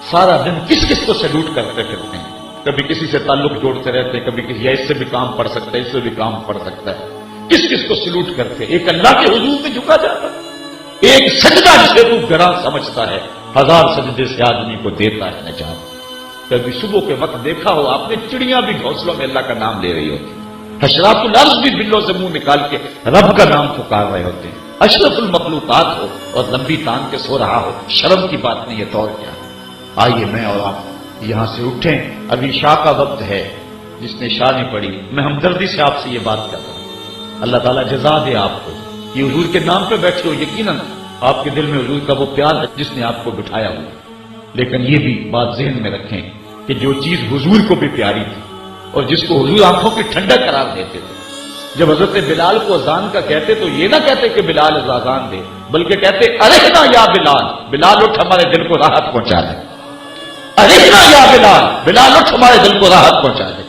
सारा दिन किस किस को सैल्यूट करते फिरते हैं, कभी किसी से ताल्लुक जोड़ते रहते हैं, कभी किसी इससे भी काम पड़ सकता है, इससे भी काम पड़ सकता है, किस किस को सैल्यूट करते हैं। एक अल्लाह के हुजूर में झुका जाता है, एक सजदा जिसे तू गरा समझता है, 1000 सजदे से आदमी को देता है नजात। कभी सुबह के वक्त देखा हो आपने, चिड़ियां भी घोंसलों में अल्लाह का नाम ले रही होती, हशरातुल अर्ज़ भी बिल्लों से मुंह निकाल के रब का नाम पुकार रहे होते हैं। अशरफुल मखलूकात हो और लंबी तान के सो रहा हो, शर्म की बात नहीं है तो और क्या। आइए मैं और आप यहां से उठें, अभी शाह का वक्त है, जिसने शाह नहीं पढ़ी, मैं हमदर्दी से आपसे ये बात कर रहा हूं। अल्लाह ताला जज़ा दे आपको कि हुजूर के नाम पे बैठे हो, यकीनन आपके दिल में हुजूर का वो प्यार है जिसने आपको बिठाया हुआ। लेकिन ये भी बात ज़हन में रखें कि जो चीज हुजूर को भी प्यारी थी और जिसको हुजूर आंखों की ठंडक करार देते थे, जब हजरत बिलाल को अजान का कहते तो ये ना कहते कि बिलाल अजान दे, बल्कि कहते अरे ना या बिलाल, बिलाल उठ हमारे दिल को राहत पहुंचा दे, अरे ना या बिलाल, बिलाल उठ हमारे दिल को राहत पहुंचा दे।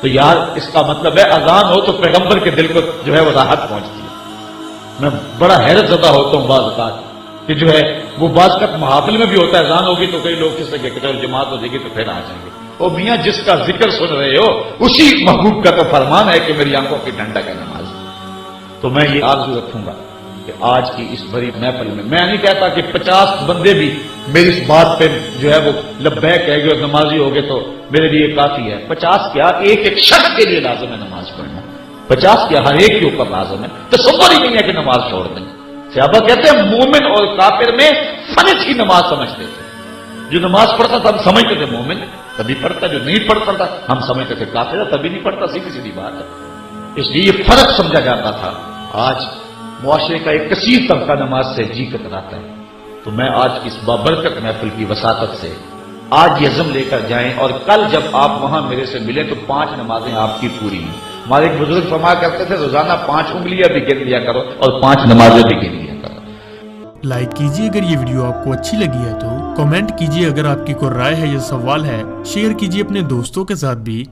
तो यार इसका मतलब है अजान हो तो पैगंबर के दिल को जो है वो राहत पहुंचती है। मैं बड़ा हैरत ज़दा होता हूं बाज़ औक़ात कि जो है वो बाज़ का महाफिल में भी होता है, अजान होगी तो कई लोग किससे कहते जमात हो जाएगी तो फिर आ जाएंगे। ओ मियां जिसका जिक्र सुन रहे हो उसी महबूब का तो फरमान है कि मेरी आंखों की ठंडक है नमाज। तो मैं ये आरज़ू रखूंगा कि आज की इस बड़ी महफिल में मैं नहीं कहता कि 50 बंदे भी मेरी इस बात पे जो है वो लब्बैक कहेंगे और नमाजी हो गए तो मेरे लिए काफी है। 50 क्या, एक एक शख्स के लिए लाजिम है नमाज पढ़ना। 50 क्या, हर एक के ऊपर लाजिम है। तसव्वुर ही नहीं है कि नमाज छोड़ दें। सहाबा कहते हैं मोमिन और काफिर में फर्ज की नमाज समझते थे। जो नमाज पढ़ता था हम समझते थे मोमिन तभी पढ़ता, जो नहीं पढ़ता था हम समझते थे काफिर तभी नहीं पढ़ता। सीधी सीधी बात है, इसलिए ये फर्क समझा जाता था। आज मुआशरे का एक कसीर तबका नमाज से जी कतराता है। तो मैं आज इस बाबरकत महफिल की वसातत से आज ये अज़म लेकर जाएं और कल जब आप वहां मेरे से मिले तो 5 नमाजें आपकी पूरी हैं। हमारे एक बुजुर्ग फरमाया करते थे रोजाना 5 उंगलियां भी गिन लिया करो और 5 नमाजें भी गिन लिया करो। लाइक कीजिए अगर ये वीडियो आपको अच्छी लगी है तो, कमेंट कीजिए अगर आपकी कोई राय है या सवाल है, शेयर कीजिए अपने दोस्तों के साथ भी।